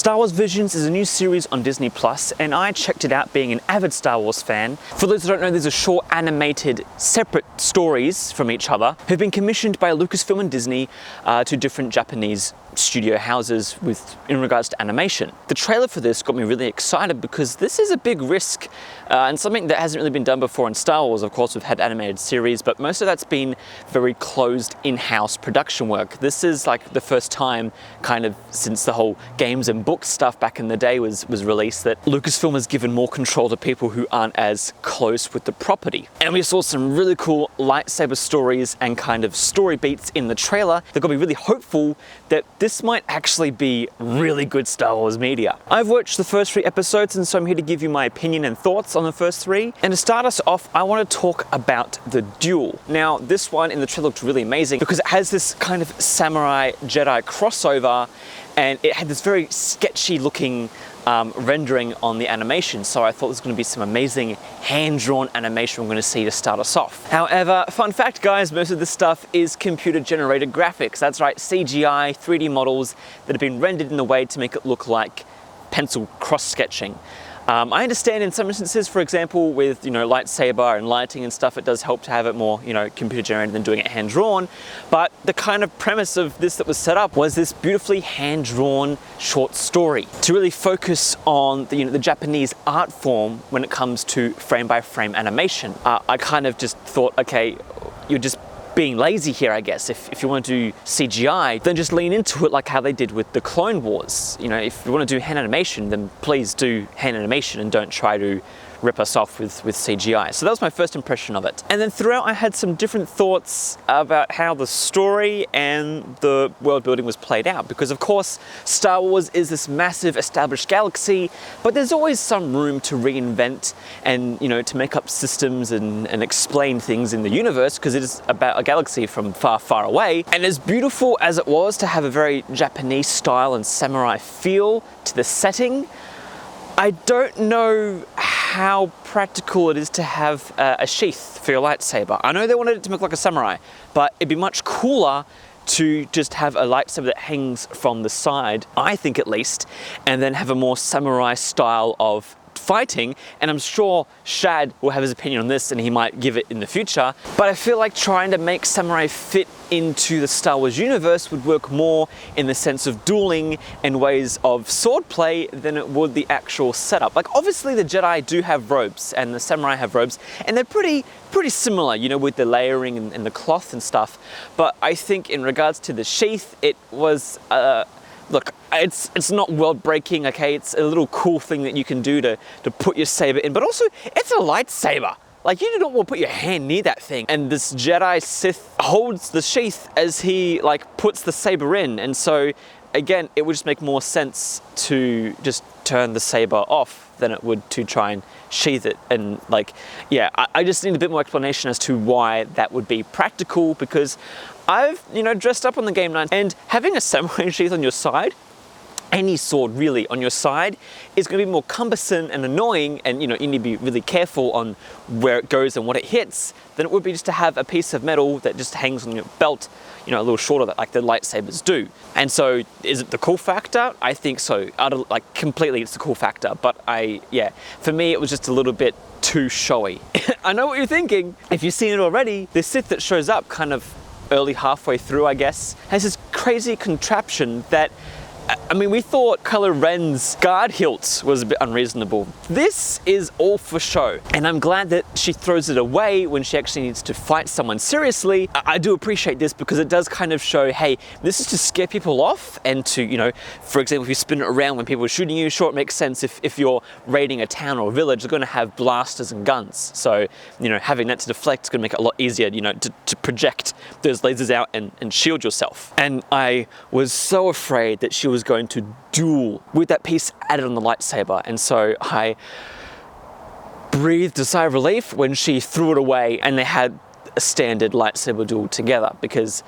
Star Wars Visions is a new series on Disney Plus, and I checked it out being an avid Star Wars fan. For those who don't know, these are short animated separate stories from each other who've been commissioned by Lucasfilm and Disney to different Japanese studio houses in regards to animation. The trailer for this got me really excited because this is a big risk and something that hasn't really been done before in Star Wars. Of course, we've had animated series, but most of that's been very closed in-house production work. This is like the first time kind of since the whole games and books stuff back in the day was released that Lucasfilm has given more control to people who aren't as close with the property. And we saw some really cool lightsaber stories and kind of story beats in the trailer that got me really hopeful that this might actually be really good Star Wars media. I've watched the first 3 episodes, and so I'm here to give you my opinion and thoughts on the first 3. And to start us off, I want to talk about the duel. Now, this one in the trailer looked really amazing because it has this kind of samurai Jedi crossover, and it had this very sketchy looking rendering on the animation, so I thought there's going to be some amazing hand-drawn animation we're going to see to start us off. However, fun fact guys, most of this stuff is computer-generated graphics. That's right, CGI, 3D models that have been rendered in a way to make it look like pencil cross-sketching. I understand in some instances, for example, with lightsaber and lighting and stuff, it does help to have it more computer generated than doing it hand drawn. But the kind of premise of this that was set up was this beautifully hand drawn short story to really focus on the Japanese art form when it comes to frame by frame animation. I kind of just thought, okay, you're just being lazy here, I guess. If you want to do CGI, then just lean into it like how they did with the Clone Wars. If you want to do hand animation, then please do hand animation and don't try to rip us off with CGI. So that was my first impression of it. And then throughout I had some different thoughts about how the story and the world building was played out, because of course Star Wars is this massive established galaxy, but there's always some room to reinvent and to make up systems and explain things in the universe, because it is about a galaxy from far, far away. And as beautiful as it was to have a very Japanese style and samurai feel to the setting, I don't know how practical it is to have a sheath for your lightsaber. I know they wanted it to look like a samurai, but it'd be much cooler to just have a lightsaber that hangs from the side, I think at least, and then have a more samurai style of fighting. And I'm sure Shad will have his opinion on this and he might give it in the future, but I feel like trying to make samurai fit into the Star Wars universe would work more in the sense of dueling and ways of swordplay than it would the actual setup. Like obviously the Jedi do have robes and the samurai have robes, and they're pretty similar, with the layering and the cloth and stuff. But I think in regards to the sheath, it was look, it's not world breaking, okay? It's a little cool thing that you can do to put your saber in, but also it's a lightsaber. Like, you do not want to put your hand near that thing. And this Jedi Sith holds the sheath as he puts the saber in. And so again, it would just make more sense to just turn the saber off than it would to try and sheath it. And I just need a bit more explanation as to why that would be practical, because I've dressed up on the game night, and having a samurai sheath on your side, any sword really on your side, is going to be more cumbersome and annoying, and you need to be really careful on where it goes and what it hits, than it would be just to have a piece of metal that just hangs on your belt, a little shorter, like the lightsabers do. And so is it the cool factor? I think so. Completely it's the cool factor, but for me it was just a little bit too showy. I know what you're thinking. If you've seen it already, the Sith that shows up kind of early halfway through, I guess, has this crazy contraption that, we thought Kylo Ren's guard hilt was a bit unreasonable. This is all for show, and I'm glad that she throws it away when she actually needs to fight someone seriously. I do appreciate this because it does kind of show, hey, this is to scare people off and to, for example, if you spin it around when people are shooting you, sure, it makes sense if you're raiding a town or a village, they're going to have blasters and guns. So, having that to deflect is going to make it a lot easier, to project those lasers out and shield yourself. And I was so afraid that she was going to duel with that piece added on the lightsaber, and so I breathed a sigh of relief when she threw it away and they had a standard lightsaber duel together, because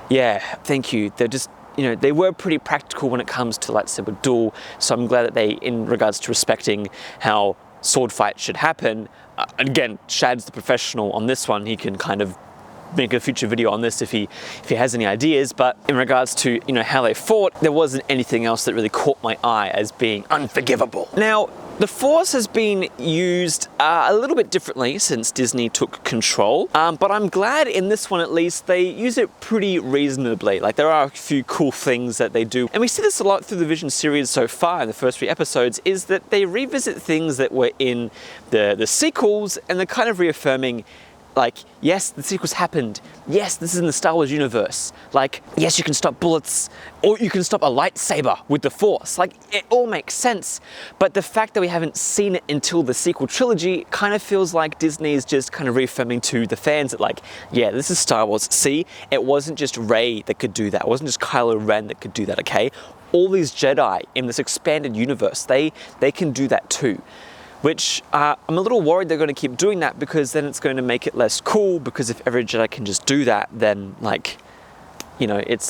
thank you, they're just they were pretty practical when it comes to lightsaber duel. So I'm glad that they, in regards to respecting how sword fight should happen, again, Shad's the professional on this one, he can kind of make a future video on this if he has any ideas, but in regards to, you know, how they fought, there wasn't anything else that really caught my eye as being unforgivable. Now, the Force has been used a little bit differently since Disney took control, but I'm glad in this one at least they use it pretty reasonably. Like, there are a few cool things that they do, and we see this a lot through the Vision series so far in the first 3 episodes, is that they revisit things that were in the sequels, and they're kind of reaffirming, like, yes, the sequels happened. Yes, this is in the Star Wars universe. Like, yes, you can stop bullets, or you can stop a lightsaber with the Force. Like, it all makes sense. But the fact that we haven't seen it until the sequel trilogy kind of feels like Disney is just kind of reaffirming to the fans that, like, yeah, this is Star Wars. See, it wasn't just Rey that could do that. It wasn't just Kylo Ren that could do that, okay? All these Jedi in this expanded universe, they can do that too. Which I'm a little worried they're going to keep doing that, because then it's going to make it less cool, because if every Jedi can just do that, then, like, you know, it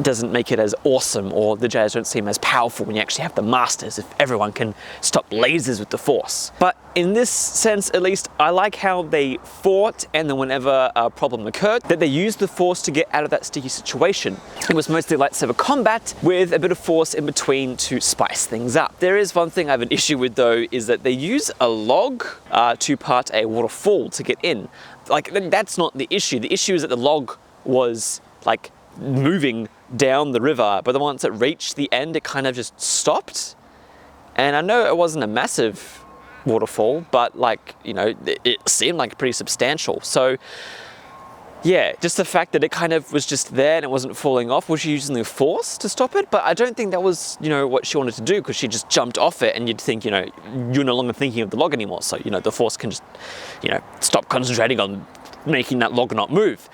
doesn't make it as awesome, or the Jedi don't seem as powerful when you actually have the Masters, if everyone can stop lasers with the Force. But in this sense, at least, I like how they fought, and then whenever a problem occurred, that they used the Force to get out of that sticky situation. It was mostly lightsaber combat with a bit of Force in between to spice things up. There is one thing I have an issue with though, is that they use a log to part a waterfall to get in. Like, that's not the issue. The issue is that the log was, like, moving down the river, but the once it reached the end, it kind of just stopped. And I know it wasn't a massive waterfall, but, like, you know, it seemed like pretty substantial. So yeah, just the fact that it kind of was just there and it wasn't falling off. Was she using the Force to stop it? But I don't think that was, you know, what she wanted to do, because she just jumped off it, and you'd think, you know, you're no longer thinking of the log anymore. So, you know, the Force can just, you know, stop concentrating on making that log not move.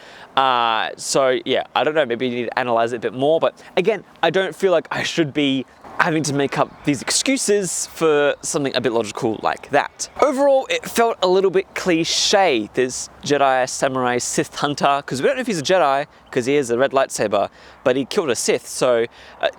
So yeah, I don't know, maybe you need to analyze it a bit more, but again, I don't feel like I should be having to make up these excuses for something a bit logical like that. Overall, it felt a little bit cliche, this Jedi, Samurai, Sith hunter, because we don't know if he's a Jedi, because he has a red lightsaber, but he killed a Sith, so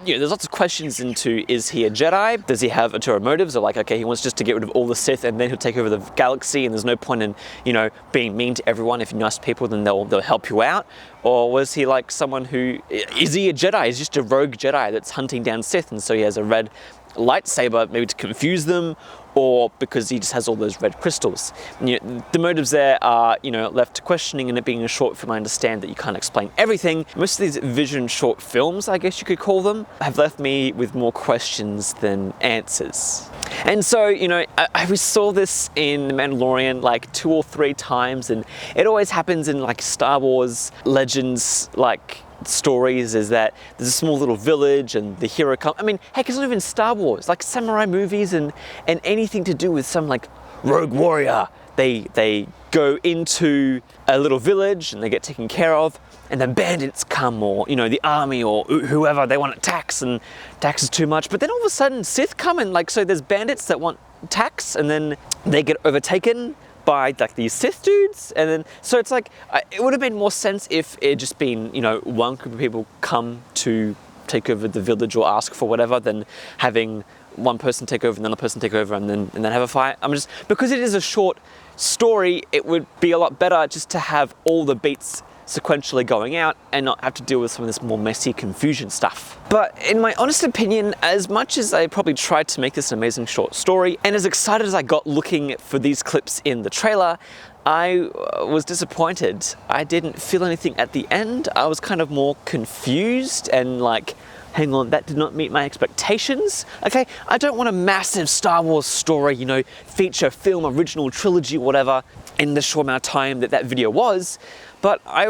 you know, there's lots of questions into, is he a Jedi? Does he have ulterior motives? Or, like, okay, he wants just to get rid of all the Sith and then he'll take over the galaxy, and there's no point in, you know, being mean to everyone. If you're nice to people, then they'll help you out. Or was he like someone who, is he a Jedi? He's just a rogue Jedi that's hunting down Sith, and so he has a red lightsaber, maybe to confuse them, or because he just has all those red crystals. You know, the motives there are, you know, left to questioning, and it being a short film, I understand that you can't explain everything. Most of these Vision short films, I guess you could call them, have left me with more questions than answers. And so, you know, we saw this in The Mandalorian like 2 or 3 times, and it always happens in, like, Star Wars Legends, like, stories, is that there's a small little village and the hero comes. I mean, heck, it's not even Star Wars, like samurai movies and anything to do with some, like, rogue warrior. They go into a little village and they get taken care of, and then bandits come, or, you know, the army or whoever, they want tax, and tax is too much. But then all of a sudden Sith come, and, like, so there's bandits that want tax, and then they get overtaken by, like, these Sith dudes, and then, so it's like, it would have made more sense if it had just been, you know, one group of people come to take over the village or ask for whatever, than having one person take over and another person take over and then have a fight. I'm just, because it is a short story, it would be a lot better just to have all the beats sequentially going out and not have to deal with some of this more messy confusion stuff. But in my honest opinion, as much as I probably tried to make this an amazing short story, and as excited as I got looking for these clips in the trailer, I was disappointed. I didn't feel anything at the end. I was kind of more confused and like, hang on, that did not meet my expectations. Okay, I don't want a massive Star Wars story, you know, feature film, original trilogy, whatever, in the short amount of time that video was, but I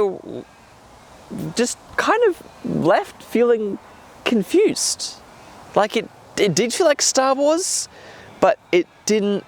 just kind of left feeling confused. Like, it did feel like Star Wars, but it didn't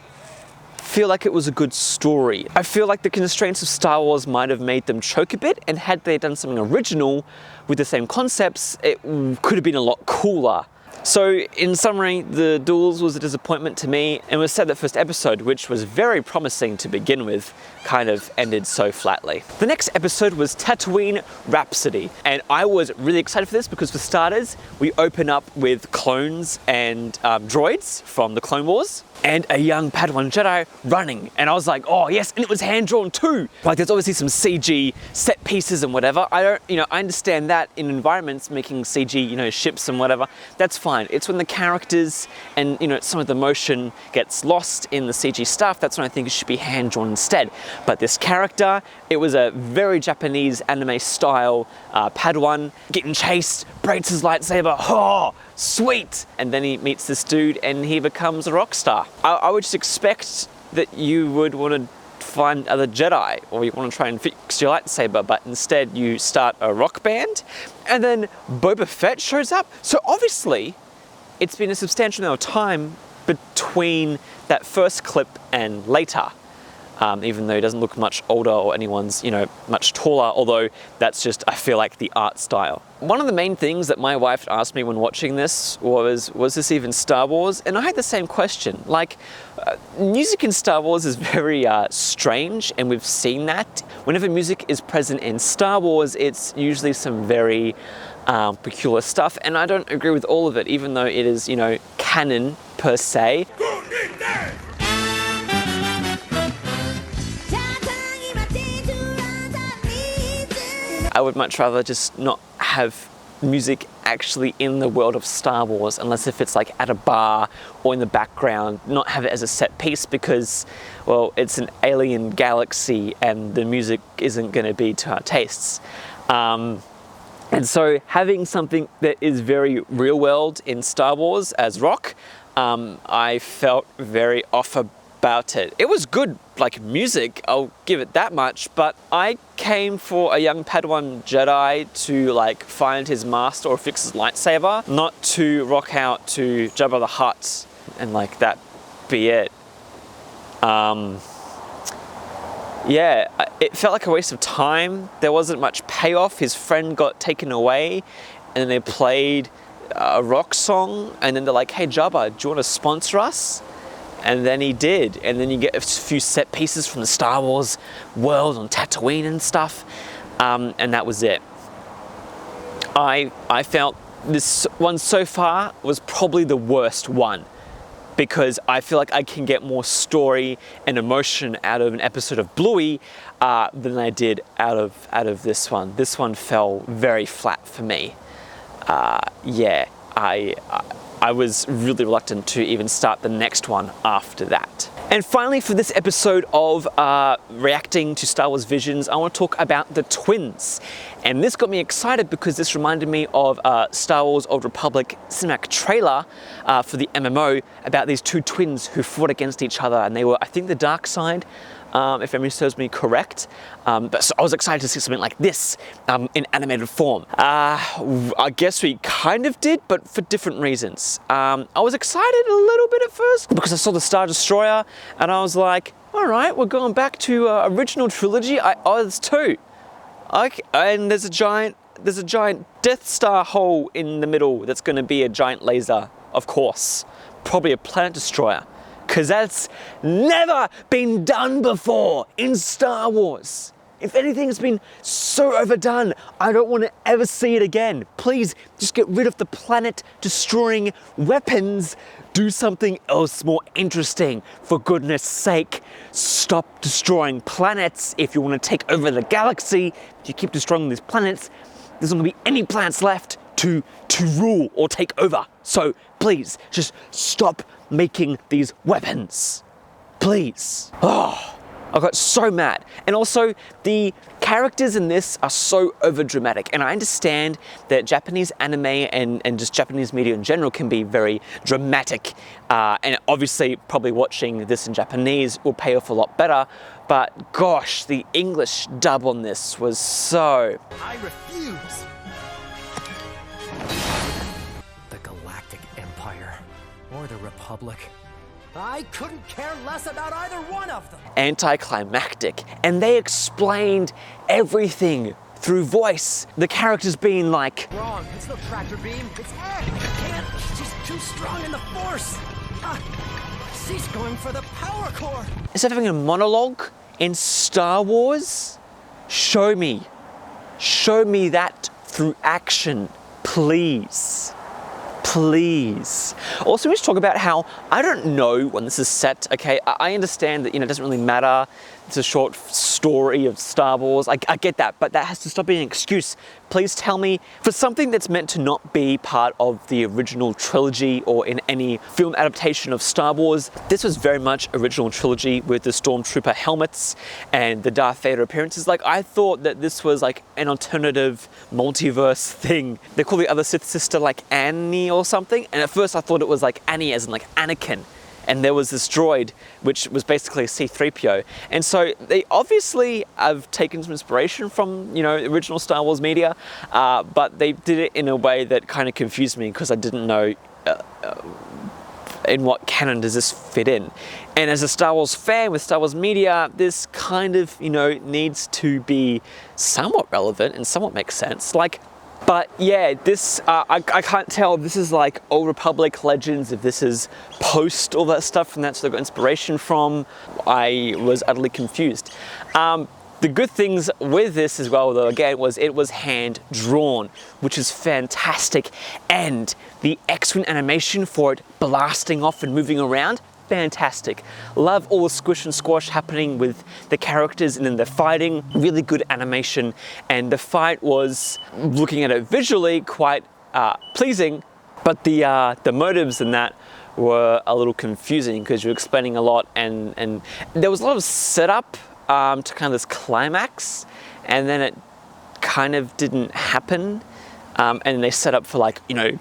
feel like it was a good story. I feel like the constraints of Star Wars might have made them choke a bit, and had they done something original with the same concepts, it could have been a lot cooler. So in summary, the duels was a disappointment to me, and was sad that first episode, which was very promising to begin with, kind of ended so flatly. The next episode was Tatooine Rhapsody, and I was really excited for this because for starters, we open up with clones and droids from the Clone Wars, and a young Padawan Jedi running, and I was like, oh yes, and it was hand-drawn too. Like there's obviously some CG set pieces and whatever. I understand that in environments making CG, ships and whatever, that's fine. It's when the characters and, some of the motion gets lost in the CG stuff, that's when I think it should be hand-drawn instead. But this character, it was a very Japanese anime style Padawan getting chased, breaks his lightsaber, oh, sweet! And then he meets this dude and he becomes a rock star. I would just expect that you would want to find other Jedi, or you want to try and fix your lightsaber, but instead you start a rock band, and then Boba Fett shows up. So obviously, it's been a substantial amount of time between that first clip and later. Even though he doesn't look much older or anyone's, much taller, although that's just, I feel like, the art style. One of the main things that my wife asked me when watching this was this even Star Wars? And I had the same question. Like, music in Star Wars is very strange, and we've seen that. Whenever music is present in Star Wars, it's usually some very peculiar stuff, and I don't agree with all of it, even though it is, canon per se. I would much rather just not have music actually in the world of Star Wars, unless if it's like at a bar or in the background, not have it as a set piece because, well, it's an alien galaxy and the music isn't going to be to our tastes. And so having something that is very real world in Star Wars as rock, I felt very off about it. It was good, like music, I'll give it that much, but I came for a young Padawan Jedi to like find his master or fix his lightsaber, not to rock out to Jabba the Hutt and like that be it. Yeah, it felt like a waste of time. There wasn't much payoff. His friend got taken away and then they played a rock song and then they're like, hey Jabba, do you want to sponsor us? And then he did, and then you get a few set pieces from the Star Wars world on Tatooine and stuff, and that was it. I felt this one so far was probably the worst one, because I feel like I can get more story and emotion out of an episode of Bluey than I did out of this one. This one fell very flat for me. Yeah, I was really reluctant to even start the next one after that. And finally, for this episode of reacting to Star Wars Visions, I want to talk about the twins. And this got me excited because this reminded me of Star Wars Old Republic cinematic trailer for the MMO about these two twins who fought against each other, and they were, I think, the dark side, if memory serves me correct. But so I was excited to see something like this in animated form. I guess we kind of did, but for different reasons. I was excited a little bit at first because I saw the Star Destroyer and I was like, all right, we're going back to original trilogy. There's two. And there's a giant Death Star hole in the middle that's going to be a giant laser, of course. Probably a planet destroyer. Because that's never been done before in Star Wars. If anything has been so overdone, I don't want to ever see it again. Please, just get rid of the planet-destroying weapons. Do something else more interesting. For goodness sake, stop destroying planets. If you want to take over the galaxy, if you keep destroying these planets, there's not going to be any planets left to rule or take over. So please, just stop making these weapons. Please. Oh, I got so mad. And also, the characters in this are so overdramatic. And I understand that Japanese anime and just Japanese media in general can be very dramatic. And obviously, probably watching this in Japanese will pay off a lot better. But gosh, the English dub on this was so... I refuse. The Galactic Empire or the Republic. I couldn't care less about either one of them. Anticlimactic, and they explained everything through voice. The characters being like, wrong, it's no tractor beam, it's air. You can't just too strong in the Force. She's going for the power core. Instead of having a monologue in Star Wars, show me that through action, please. Please. Also, we should talk about how I don't know when this is set, okay? I understand that, it doesn't really matter. It's a short story of Star Wars. I get that, but that has to stop being an excuse. Please tell me, for something that's meant to not be part of the original trilogy or in any film adaptation of Star Wars, this was very much original trilogy with the Stormtrooper helmets and the Darth Vader appearances. Like, I thought that this was like an alternative multiverse thing. They call the other Sith sister like Annie or something, and at first I thought it was like Annie as in like Anakin. And there was this droid, which was basically a C-3PO. And so they obviously have taken some inspiration from, original Star Wars media, but they did it in a way that kind of confused me because I didn't know in what canon does this fit in. And as a Star Wars fan with Star Wars media, this kind of, needs to be somewhat relevant and somewhat makes sense. But yeah, this, I can't tell if this is like Old Republic Legends, if this is post all that stuff and that's where they got inspiration from. I was utterly confused. The good things with this as well, though, again, was it was hand drawn, which is fantastic. And the X-Wing animation for it blasting off and moving around, fantastic. Love all the squish and squash happening with the characters and then the fighting, really good animation. And the fight was, looking at it visually, quite pleasing, but the motives in that were a little confusing because you're explaining a lot and there was a lot of setup to kind of this climax, and then it kind of didn't happen. And they set up for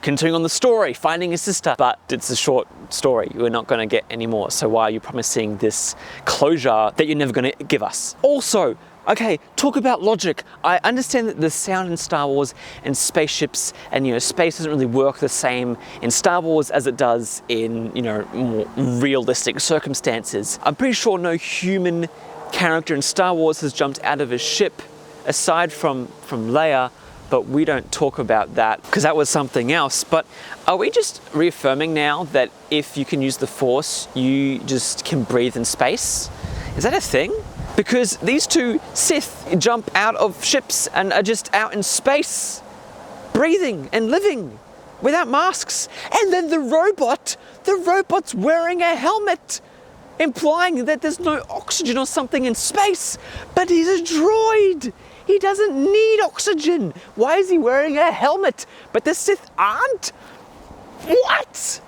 continuing on the story, finding his sister, but it's a short story. We're not going to get any more. So why are you promising this closure that you're never going to give us? Also, okay, talk about logic. I understand that the sound in Star Wars and spaceships and, space doesn't really work the same in Star Wars as it does in, more realistic circumstances. I'm pretty sure no human character in Star Wars has jumped out of a ship aside from Leia, but we don't talk about that because that was something else. But are we just reaffirming now that if you can use the Force, you just can breathe in space? Is that a thing? Because these two Sith jump out of ships and are just out in space, breathing and living without masks. And then the robot's wearing a helmet, implying that there's no oxygen or something in space, but he's a droid. He doesn't need oxygen. Why is he wearing a helmet? But the Sith aren't? What?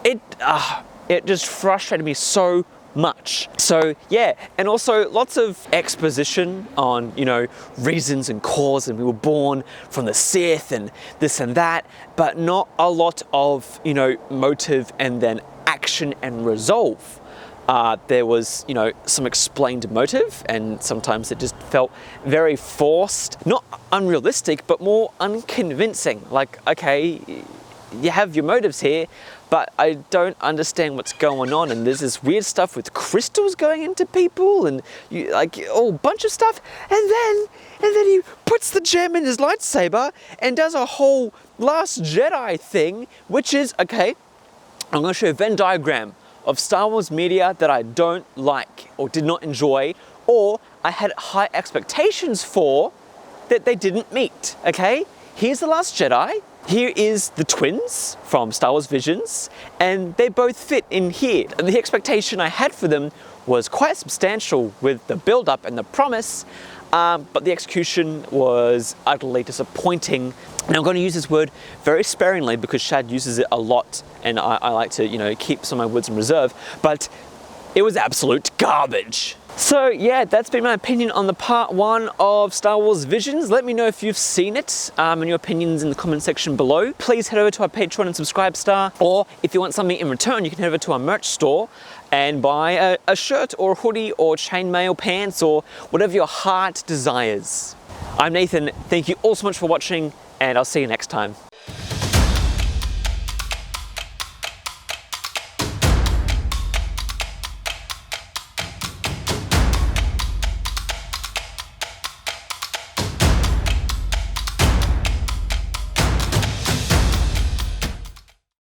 It just frustrated me so much. So yeah, and also lots of exposition on, reasons and cause, and we were born from the Sith and this and that, but not a lot of, motive and then action and resolve. There was, some explained motive, and sometimes it just felt very forced, not unrealistic, but more unconvincing. Like, okay, you have your motives here, but I don't understand what's going on. And there's this weird stuff with crystals going into people and a whole bunch of stuff. And then he puts the gem in his lightsaber and does a whole Last Jedi thing, which is, okay, I'm going to show you a Venn diagram of Star Wars media that I don't like or did not enjoy, or I had high expectations for that they didn't meet, okay? Here's The Last Jedi, here is the twins from Star Wars Visions, and they both fit in here. The expectation I had for them was quite substantial with the build-up and the promise, but the execution was utterly disappointing. Now I'm going to use this word very sparingly because Shad uses it a lot, and I like to, keep some of my words in reserve, but it was absolute garbage. So yeah, that's been my opinion on the part 1 of Star Wars Visions. Let me know if you've seen it and your opinions in the comment section below. Please head over to our Patreon and Subscribestar, or if you want something in return, you can head over to our merch store and buy a shirt or a hoodie or chainmail pants or whatever your heart desires. I'm Nathan, thank you all so much for watching, and I'll see you next time.